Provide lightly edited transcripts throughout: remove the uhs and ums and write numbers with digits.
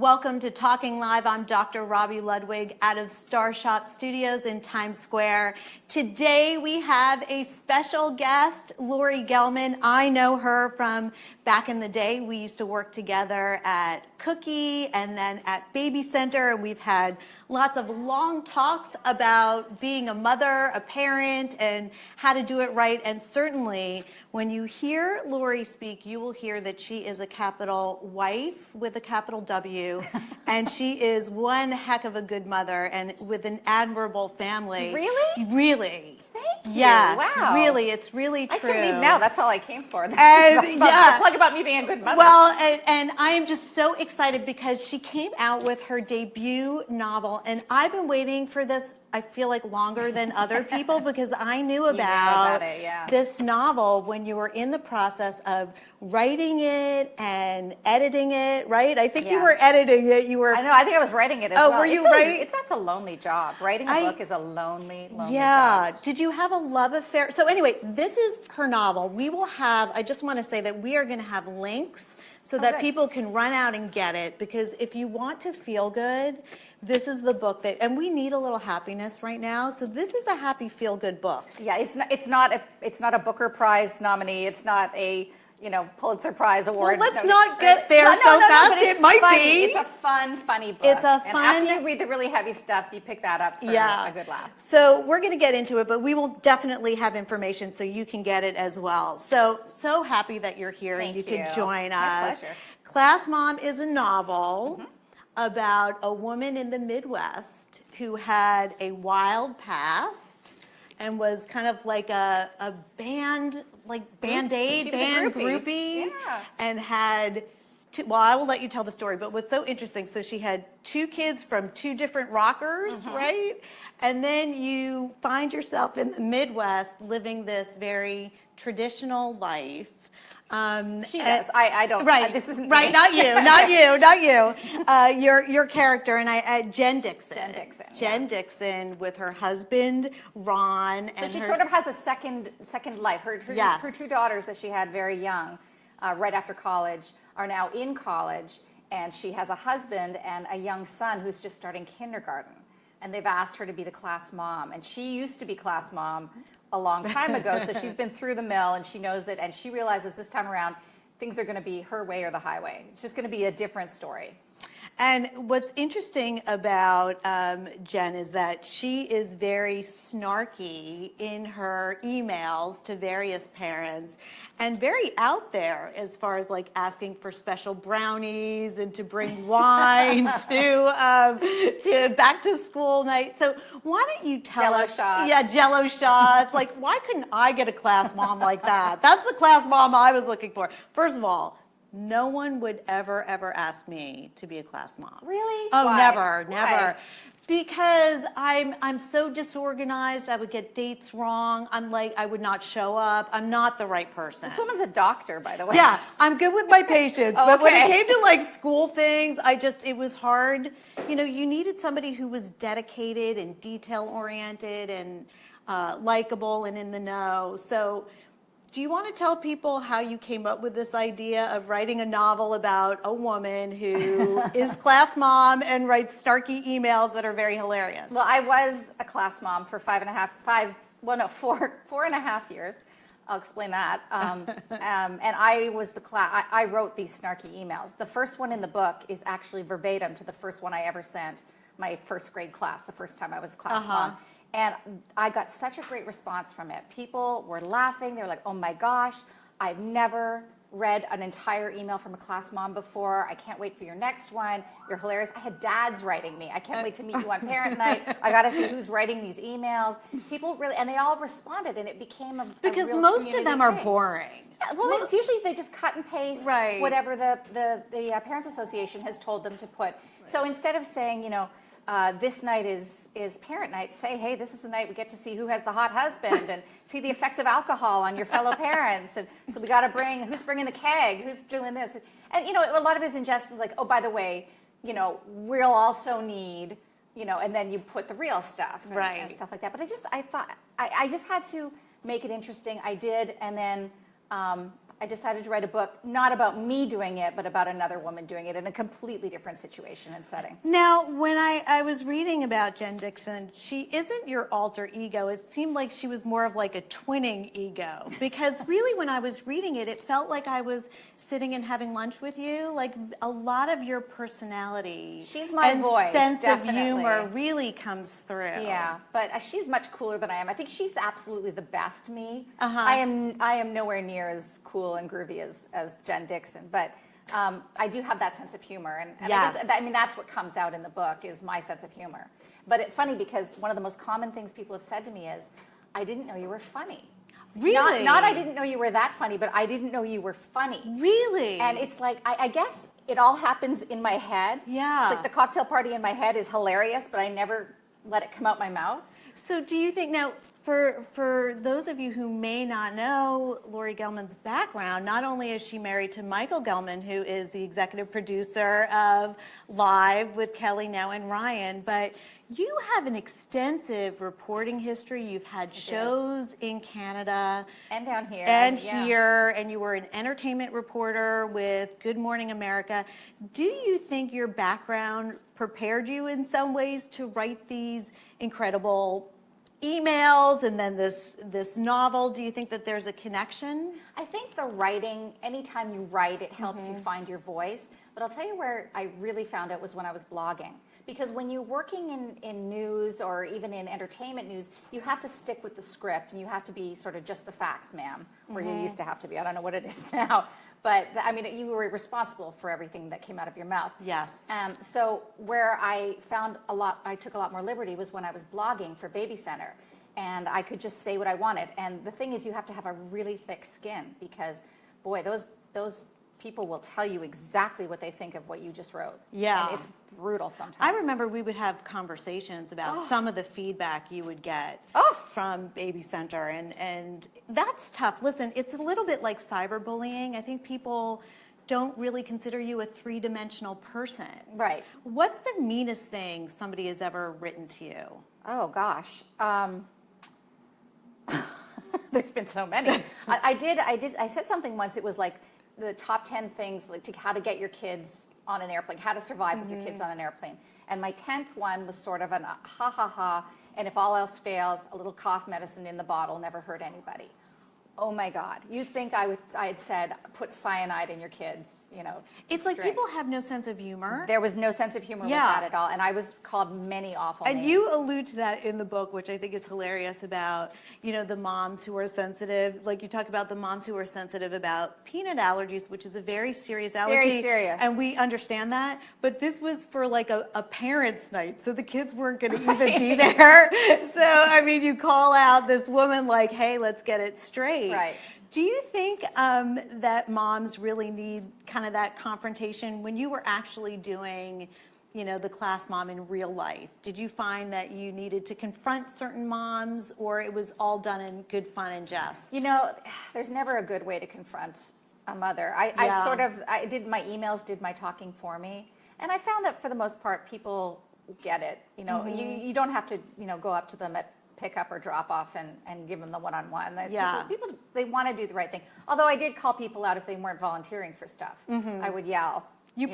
Welcome to Talking Live. I'm Dr. Robi Ludwig out of Starshop Studios in Times Square. Today we have a special guest, Laurie Gelman. I know her from back in the day. We used to work together at Cookie and then at Baby Center, and we've had lots of long talks about being a mother, a parent, and how to do it right. And certainly, when you hear Laurie speak, you will hear that she is a capital wife with a capital W, and she is one heck of a good mother and with an admirable family. Really? Really. Thank you. Yes, wow. Really, it's really true. I can leave now. That's all I came for. And yeah, plug about me being a good mother. Well, and I am just so excited because she came out with her debut novel, and I've been waiting for this. I feel like longer than other people because I knew about it, yeah. this novel when you were in the process of writing it and editing it, right? I think you were editing it. You were. I know. I think I was writing it as well. Oh, were you writing? That's a lonely job. Writing a book is a lonely job. Yeah. Did you have a love affair? So anyway, this is her novel. We will have. I just want to say that we are going to have links so that people can run out and get it, because if you want to feel good, this is the book that, and we need a little happiness right now. So this is a happy, feel-good book. Yeah, it's not a Booker Prize nominee. It's not a Pulitzer Prize award. Well, let's not get there so fast. It might be. It's a funny book. It's a and fun. after you read the really heavy stuff, you pick that up for a good laugh. So we're going to get into it, but we will definitely have information so you can get it as well. So happy that you're here and you could join us. My pleasure. Class Mom is a novel about a woman in the Midwest who had a wild past and was kind of like a band, like Band-Aid, band groupie, and had well, I will let you tell the story, but what's so interesting, so she had 2 kids from 2 different rockers, right? And then you find yourself in the Midwest living this very traditional life. She does. I don't. Right. This isn't right. Me. Not you. Not you. Your character and Jen Dixon. Jen Dixon with her husband Ron. So she sort of has a second life. Her 2 daughters that she had very young, right after college, are now in college, and she has a husband and a young son who's just starting kindergarten. And they've asked her to be the class mom, and she used to be class mom a long time ago, so she's been through the mill and she knows it, and she realizes this time around things are going to be her way or the highway. It's just going to be a different story. And what's interesting about Jen is that she is very snarky in her emails to various parents and very out there as far as like asking for special brownies and to bring wine to back to school night. So why don't you tell us? Shots. Yeah, Jello shots. Like, why couldn't I get a class mom like that? That's the class mom I was looking for. First of all, no one would ever ask me to be a class mom. Really? Oh, Why? never. Why? Because I'm so disorganized. I would get dates wrong. I'm like, I would not show up. I'm not the right person. This woman's a doctor, by the way. Yeah, I'm good with my patients. But when it came to like school things, it was hard. You needed somebody who was dedicated and detail oriented and likable and in the know. So do you want to tell people how you came up with this idea of writing a novel about a woman who is class mom and writes snarky emails that are very hilarious? Well, I was a class mom for 4.5 years. I'll explain that. And I was the class. I wrote these snarky emails. The first one in the book is actually verbatim to the first one I ever sent my first grade class, the first time I was class mom. And I got such a great response from it. People were laughing. They were like, oh my gosh, I've never read an entire email from a class mom before. I can't wait for your next one. You're hilarious. I had dads writing me. I can't wait to meet you on parent night. I got to see who's writing these emails. People really, and they all responded, and it became because a real most of them are thing. boring. Yeah, well, it's usually they just cut and paste whatever the Parents Association has told them to put. So instead of saying, this night is parent night, say, hey, this is the night we get to see who has the hot husband and see the effects of alcohol on your fellow parents. And so we got to who's bringing the keg, who's doing this. And, a lot of his ingestions like, oh, by the way, we'll also need, and then you put the real stuff and stuff like that. But I thought I just had to make it interesting. I did. And then I decided to write a book, not about me doing it, but about another woman doing it in a completely different situation and setting. Now, when I was reading about Jen Dixon, she isn't your alter ego. It seemed like she was more of like a twinning ego. Because really, when I was reading it, it felt like I was sitting and having lunch with you. Like a lot of your personality She's my and voice, sense definitely. of humor really comes through. Yeah, but she's much cooler than I am. I think she's absolutely the best me. Uh-huh. I am nowhere near as cool and groovy as Jen Dixon, but I do have that sense of humor, and Yes. I mean that's what comes out in the book is my sense of humor. But it's funny because one of the most common things people have said to me is, "I didn't know you were funny." Really? Not I didn't know you were that funny, but I didn't know you were funny. Really? And it's like I guess it all happens in my head. Yeah. It's like the cocktail party in my head is hilarious, but I never let it come out my mouth. So do you think now, for those of you who may not know Laurie Gelman's background, not only is she married to Michael Gelman, who is the executive producer of Live with Kelly Now and Ryan, but you have an extensive reporting history. You've had shows in Canada. And down here. And yeah. here, and you were an entertainment reporter with Good Morning America. Do you think your background prepared you in some ways to write these incredible emails and then this novel? Do you think that there's a connection? I think the writing, anytime you write, it helps you find your voice. But I'll tell you where I really found it was when I was blogging. Because when you're working in news or even in entertainment news, you have to stick with the script and you have to be sort of just the facts, ma'am, or you used to have to be. I don't know what it is now. But I mean, you were responsible for everything that came out of your mouth. Yes. So where I found I took a lot more liberty was when I was blogging for Baby Center. And I could just say what I wanted. And the thing is, you have to have a really thick skin because, boy, those people will tell you exactly what they think of what you just wrote. Yeah. And it's brutal sometimes. I remember we would have conversations about some of the feedback you would get from Baby Center, and that's tough. Listen, it's a little bit like cyberbullying. I think people don't really consider you a three-dimensional person. Right. What's the meanest thing somebody has ever written to you? Oh, gosh. There's been so many. I said something once. It was like the top 10 things, like how to get your kids on an airplane, how to survive with your kids on an airplane. And my 10th one was sort of an ha ha ha, and if all else fails, a little cough medicine in the bottle, never hurt anybody. Oh my God. You'd think I had said, put cyanide in your kids, you know. It's like drink. people have no sense of humor. There was no sense of humor with that at all, and I was called many awful names. And you allude to that in the book, which I think is hilarious about, you know, the moms who are sensitive. Like you talk about the moms who are sensitive about peanut allergies, which is a very serious allergy. Very serious. And we understand that. But this was for like a parents' night, so the kids weren't going to even be there. So, I mean, you call out this woman like, hey, let's get it straight. Right. Do you think that moms really need kind of that confrontation when you were actually doing, you know, the class mom in real life? Did you find that you needed to confront certain moms, or it was all done in good fun and jest? You know, there's never a good way to confront a mother. I did my emails, did my talking for me, and I found that for the most part, people get it. You know, you don't have to, you know, go up to them at pick up or drop off and give them the one-on-one. Yeah. People they want to do the right thing. Although I did call people out if they weren't volunteering for stuff. I would yell. You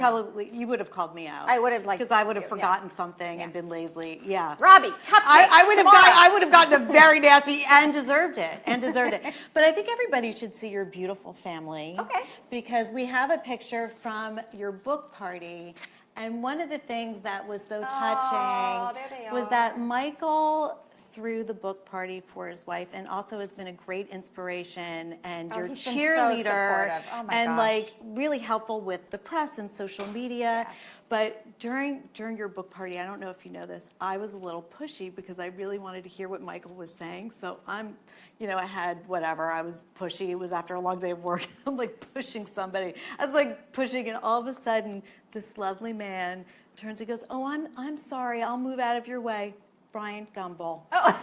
would have called me out. I would have, like, because I would have forgotten something and been lazy. Yeah. Robbie, cupcakes I would have gotten a very nasty and deserved it. But I think everybody should see your beautiful family. Okay. Because we have a picture from your book party. And one of the things that was so touching was that Michael threw the book party for his wife, and also has been a great inspiration and your cheerleader, and like really helpful with the press and social media. Yes. But during your book party, I don't know if you know this, I was a little pushy because I really wanted to hear what Michael was saying. So I'm, you know, I had whatever, I was pushy. It was after a long day of work. I'm like pushing somebody. I was like pushing, and all of a sudden, this lovely man turns and goes, "Oh, I'm sorry. I'll move out of your way. Brian Gumbel." Oh.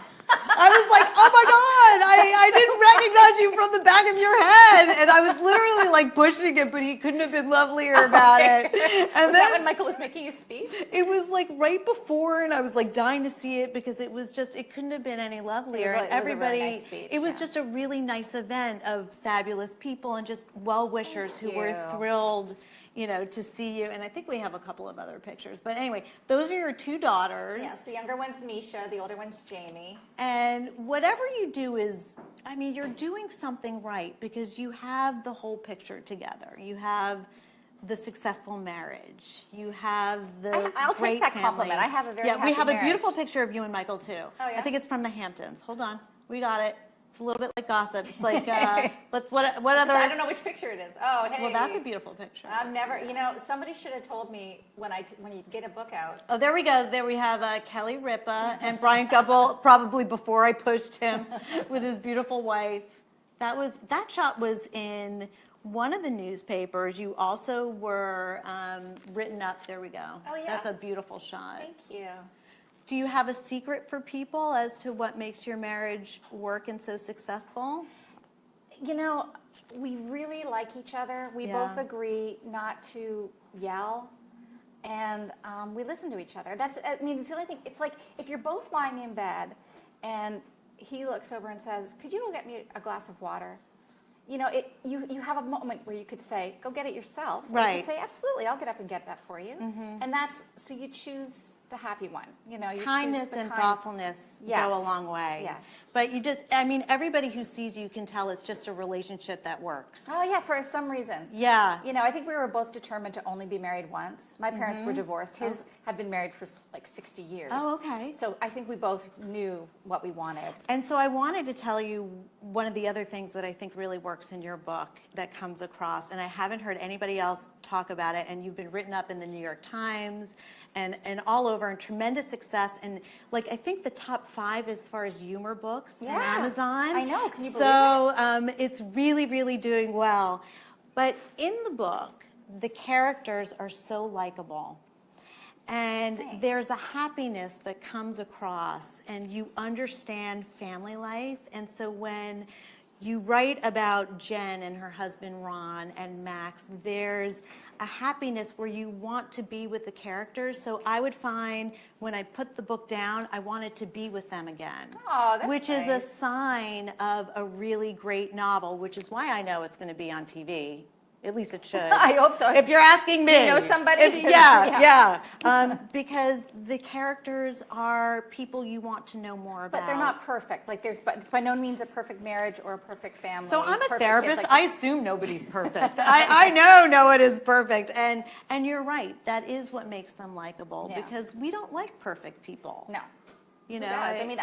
I was like, oh my God, I didn't recognize you from the back of your head. And I was literally like pushing it, but he couldn't have been lovelier about it. And was that when Michael was making his speech? It was like right before, and I was like dying to see it because it was just, it couldn't have been any lovelier. And everybody, really nice speech, it was just a really nice event of fabulous people and just well-wishers who were thrilled, you know, to see you. And I think we have a couple of other pictures. But anyway, those are your two daughters. Yes, the younger one's Misha, the older one's Jamie. And whatever you do is, I mean, you're doing something right because you have the whole picture together. You have the successful marriage. You have the I'll great take that family. compliment. I have a very happy we have marriage. a beautiful picture of you and Michael too. Oh, yeah? I think it's from the Hamptons. Hold on, we got it. It's a little bit like gossip. It's like let's what other? I don't know which picture it is. Oh, hey. Well, that's a beautiful picture. I've never, you know, somebody should have told me when you get a book out. Oh, there we go. There we have Kelly Ripa and Brian Gubble, probably before I pushed him with his beautiful wife. That shot was in one of the newspapers. You also were written up. There we go. Oh, yeah. That's a beautiful shot. Thank you. Do you have a secret for people as to what makes your marriage work and so successful? You know, we really like each other. We both agree not to yell, and we listen to each other. I mean, it's the only thing. It's like if you're both lying in bed, and he looks over and says, "Could you go get me a glass of water?" You know, you have a moment where you could say, "Go get it yourself." Or Right. you could say, "Absolutely, I'll get up and get that for you." And that's so you choose the happy one. You know, Kindness and thoughtfulness go a long way. Yes. But you just, I mean, everybody who sees you can tell it's just a relationship that works. Oh yeah, for some reason. Yeah. You know, I think we were both determined to only be married once. My parents were divorced. His had been married for like 60 years. Oh, okay. So I think we both knew what we wanted. And so I wanted to tell you one of the other things that I think really works in your book that comes across, and I haven't heard anybody else talk about it, and you've been written up in the New York Times and all over, and tremendous success, and like I think the top 5 as far as humor books on Amazon. I know. Can you believe So it's really, really doing well. But in the book, the characters are so likable. And there's a happiness that comes across, and you understand family life. And so when you write about Jen and her husband Ron and Max, there's a happiness where you want to be with the characters. So I would find when I put the book down, I wanted to be with them again. Oh, that's which nice. is a sign of a really great novel, which is why I know it's going to be on TV. At least it should. I hope so. If you're asking me. Do you know somebody? Yeah. Because the characters are people you want to know more about. But they're not perfect. Like it's by no means a perfect marriage or a perfect family. So I'm a Perfect therapist. kids, I assume nobody's perfect. I know no one is perfect. And you're right. That is what makes them likable because we don't like perfect people. No. You know, I mean,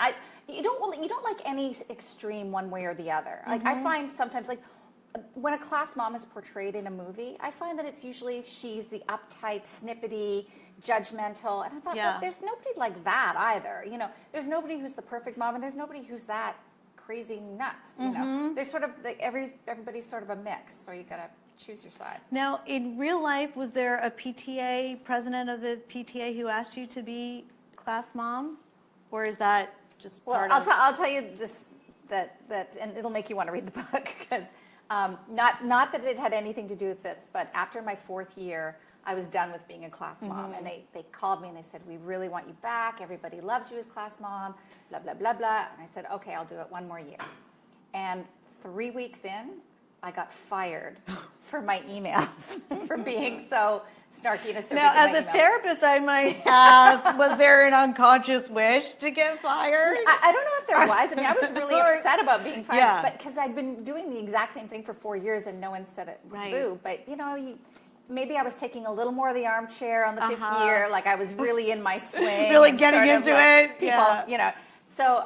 you don't like any extreme one way or the other. Like I find sometimes like when a class mom is portrayed in a movie, I find that it's usually she's the uptight, snippety, judgmental. And I thought, well, there's nobody like that either. You know, there's nobody who's the perfect mom, and there's nobody who's that crazy nuts. You know, there's sort of like everybody's sort of a mix. So you gotta choose your side. Now, in real life, was there a PTA president of the PTA who asked you to be class mom, or is that just part of? I'll tell you this that and it'll make you want to read the book because. Not that it had anything to do with this, but after my 4th year, I was done with being a class mom, and they called me and they said, "We really want you back. Everybody loves you as class mom, blah, blah, blah, blah." And I said, "Okay, I'll do it one more year." And 3 weeks in, I got fired for my emails for being so snarky and assertive. Now, as a therapist, I might ask, was there an unconscious wish to get fired? I don't know if there was. I mean, I was really upset about being fired, but because I'd been doing the exact same thing for 4 years and no one said it. Boo. But, you know, maybe I was taking a little more of the armchair on the 5th year. Like I was really in my swing. Really getting into it. People, you know. So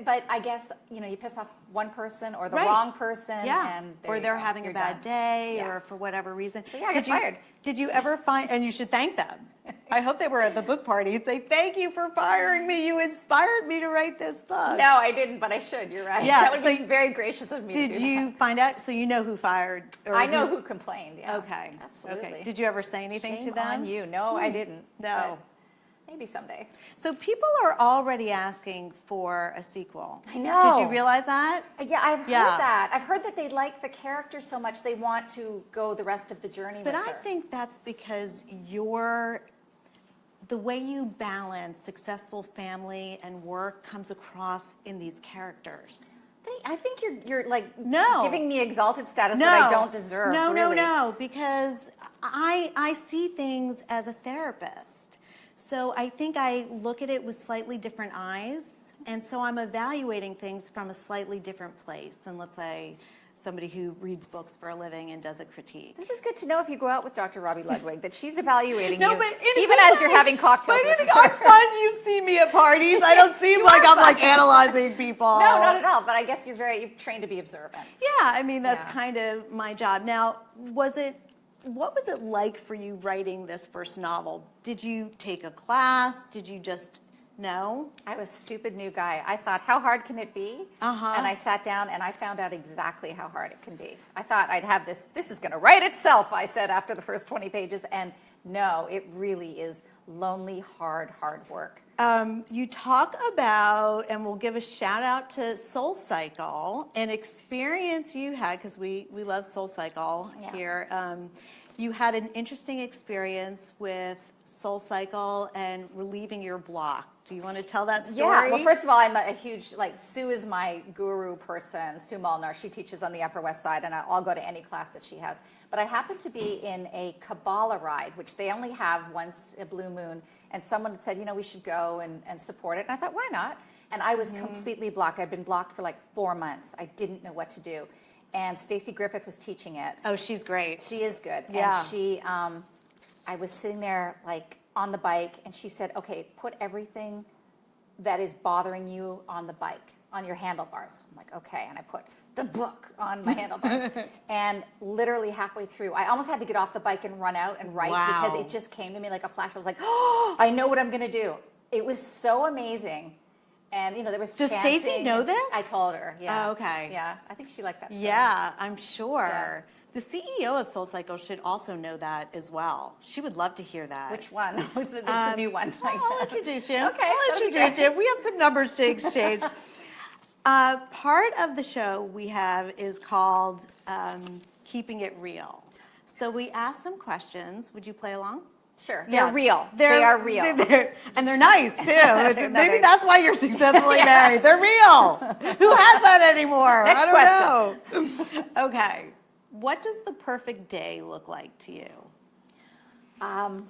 but I guess, you know, you piss off one person or the wrong person. And or they're having a bad day or for whatever reason. So I got fired. Did you ever find, and you should thank them. I hope they were at the book party and say, "Thank you for firing me. You inspired me to write this book." No, I didn't, but I should. You're right. Yeah, that would be very gracious of me to do Did you find out, so you know who fired? Or I know who complained, Okay. Absolutely. Okay. Did you ever say anything Shame to them? on you. No, I didn't. No. Maybe someday. So people are already asking for a sequel. I know. Did you realize that? Yeah, I've heard that. I've heard that they like the character so much they want to go the rest of the journey with her. But I think that's because the way you balance successful family and work comes across in these characters. I think you're like No. giving me exalted status that I don't deserve. No, really. no, because I see things as a therapist. So I think I look at it with slightly different eyes, and so I'm evaluating things from a slightly different place than, let's say, somebody who reads books for a living and does a critique. This is good to know if you go out with Dr. Robi Ludwig, that she's evaluating No, you, but even as you're having cocktails with her. I'm fun. You've seen me at parties. I don't seem like I'm like analyzing people. No, not at all. But I guess you've trained to be observant. Yeah, I mean, that's Yeah. kind of my job. Now, what was it like for you writing this first novel? Did you take a class? Did you just know? I was a stupid new guy. I thought, how hard can it be? Uh-huh. And I sat down and I found out exactly how hard it can be. I thought I'd have this is going to write itself, I said after the first 20 pages. And no, it really is lonely, hard work. You talk about, and we'll give a shout out to Soul Cycle, an experience you had, because we love Soul Cycle here. You had an interesting experience with Soul Cycle and relieving your block. Do you want to tell that story? Yeah, well, first of all, I'm a huge, Sue is my guru person, Sue Molnar. She teaches on the Upper West Side, and I'll go to any class that she has. But I happened to be in a Kabbalah ride, which they only have once a blue moon, and someone had said, we should go and support it. And I thought, why not? And I was completely blocked. I'd been blocked for 4 months. I didn't know what to do. And Stacey Griffith was teaching it. Oh, she's great. She is good. Yeah. And she, I was sitting there on the bike, and she said, okay, put everything that is bothering you on the bike, on your handlebars. I'm like, okay. And I put the book on my handlebars. And literally halfway through, I almost had to get off the bike and run out and write because it just came to me like a flash. I was like, oh, I know what I'm going to do. It was so amazing. And, there was Does chanting. Stacey know this? I told her, yeah. Oh, okay. Yeah, I think she liked that story. Yeah, I'm sure. Yeah. The CEO of Soul Cycle should also know that as well. She would love to hear that. Which one? Who's the new one? I'll introduce you. Okay, I'll introduce you. We have some numbers to exchange. Part of the show we have is called Keeping It Real. So we asked some questions. Would you play along? Sure. Yeah. They're real. They are real. And they're nice, too. Maybe that's why you're successfully Yeah. married. They're real. Who has that anymore? Next I don't know. Okay. What does the perfect day look like to you? I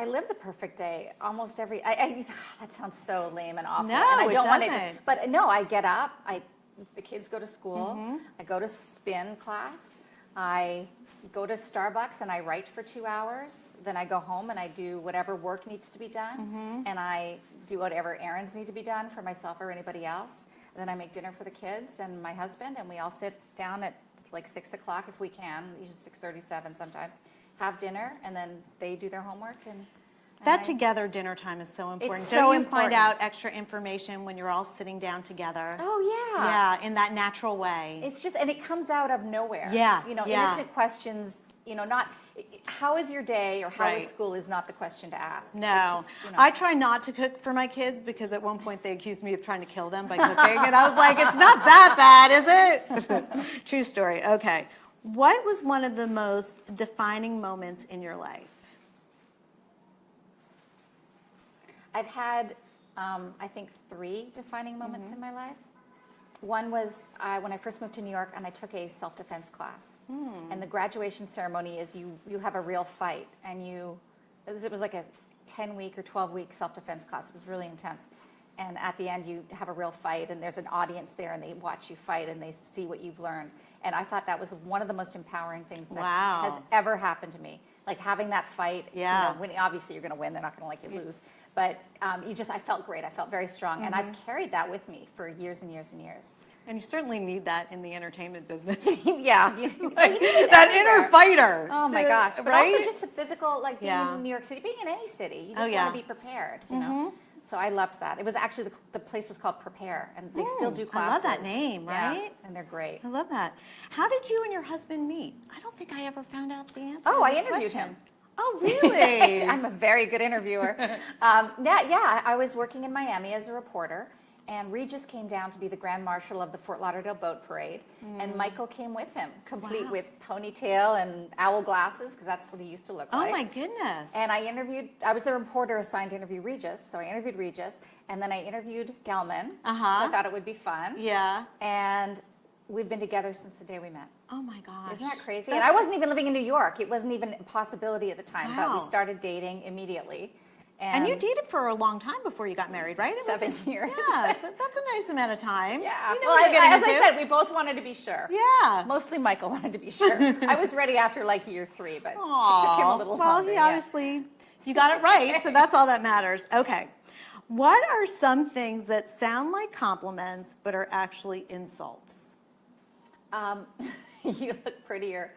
live the perfect day almost every. That sounds so lame and awful. No, and I it don't want it doesn't. to, but no, I get up. The kids go to school. I go to spin class. I go to Starbucks and I write for 2 hours. Then I go home and I do whatever work needs to be done, and I do whatever errands need to be done for myself or anybody else. And then I make dinner for the kids and my husband, and we all sit down at 6 o'clock if we can, usually 6:37 sometimes. Have dinner, and then they do their homework. That together dinner time is so important. It's Don't so you important. find out extra information when you're all sitting down together? Oh yeah. Yeah, in that natural way. It's just, and it comes out of nowhere. Yeah, You know, yeah. innocent questions, not, how is your day or how Right. is school is not the question to ask. No. It's just, I try not to cook for my kids because at one point they accused me of trying to kill them by cooking. And I was like, it's not that bad, is it? True story. Okay. What was one of the most defining moments in your life? I've had, I think, 3 defining moments in my life. One was when I first moved to New York and I took a self-defense class. And the graduation ceremony is you have a real fight. And it was like a 10-week or 12-week self-defense class. It was really intense. And at the end, you have a real fight, and there's an audience there, and they watch you fight, and they see what you've learned. And I thought that was one of the most empowering things that has ever happened to me. Like having that fight, winning, obviously you're going to win, they're not going to let you lose. But I felt great. I felt very strong. And I've carried that with me for years and years and years. And you certainly need that in the entertainment business. Yeah. That inner fighter. Oh my gosh. But right? also just the physical, being in New York City, being in any city, you just want to be prepared, you know. So I loved that. It was actually, the place was called Prepare, and they still do classes. I love that name, right? Yeah, and they're great. I love that. How did you and your husband meet? I don't think I ever found out the answer. Oh, to I this interviewed question. him. Oh, really? I'm a very good interviewer. I was working in Miami as a reporter, and Regis came down to be the Grand Marshal of the Fort Lauderdale Boat Parade, and Michael came with him, complete with ponytail and owl glasses, because that's what he used to look like. Oh, my goodness. And I was the reporter assigned to interview Regis, so I interviewed Regis, and then I interviewed Gelman. I thought it would be fun. Yeah. And we've been together since the day we met. Oh, my gosh. Isn't that crazy? And I wasn't even living in New York. It wasn't even a possibility at the time, but we started dating immediately. And you dated for a long time before you got married, right? 7 years. Yeah, so that's a nice amount of time. Yeah. You know Well, what you're getting as into. I said, we both wanted to be sure. Yeah. Mostly Michael wanted to be sure. I was ready after like year 3, but it Aw. took him a little well, longer. he obviously, you got it right, so that's all that matters. Okay. What are some things that sound like compliments but are actually insults? You look prettier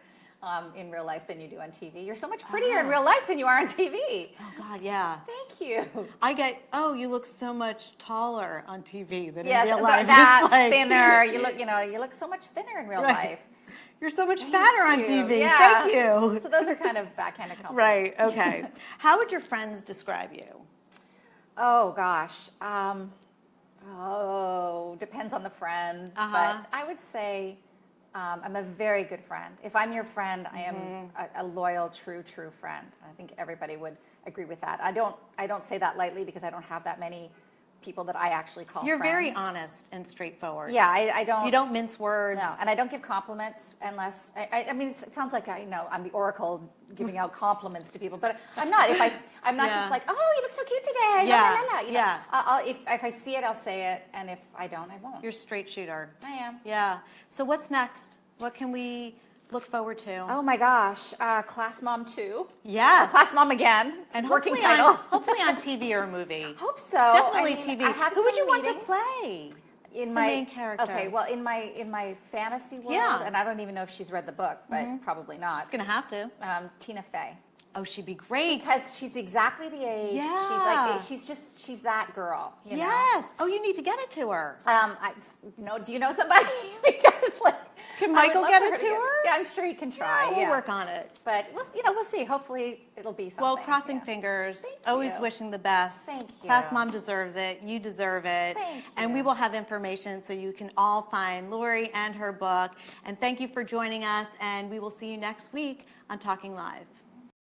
in real life than you do on TV. You're so much prettier in real life than you are on TV. Oh, God, yeah. Thank you. I get, you look so much taller on TV than Yes, in real life. that, It's like, thinner. You look so much thinner in real life. You're so much fatter on you. TV. Yeah. Thank you. So those are kind of backhanded compliments. Right, okay. How would your friends describe you? Oh, gosh. Depends on the friend. But I would say I'm a very good friend. If I'm your friend, I am a loyal, true friend. I think everybody would agree with that. I don't say that lightly because I don't have that many people that I actually call You're friends. very honest and straightforward. Yeah, I don't. You don't mince words. No, and I don't give compliments unless, I mean, it sounds like I'm the oracle giving out compliments to people, but I'm not. I'm not just like, oh, you look so cute today. Yeah, La, la, la, you know. If I see it, I'll say it, and if I don't, I won't. You're a straight shooter. I am. Yeah. So what's next? What can we look forward to? Oh my gosh, Class Mom 2. Yes. Class Mom again. And working hopefully title. hopefully on TV or a movie. Hope so. Definitely I mean, TV. I have Who would some you want to meetings. play? In The my main character. Okay, well, in my fantasy world, Yeah. and I don't even know if she's read the book, but probably not. She's gonna have to. Tina Fey. Oh, she'd be great. Because she's exactly the age. Yeah. She's that girl. You know? Yes. Oh, you need to get it to her. Do you know somebody? Because Can I would Michael love get for it her to get- her? Yeah, I'm sure he can try. We'll work on it. But we'll see. Hopefully it'll be something. Well, crossing yeah. fingers. Thank Always you. wishing the best. Thank you. Class Mom deserves it. You deserve it. Thank And we you. will have information so you can all find Laurie and her book. And thank you for joining us. And we will see you next week on Talking Live.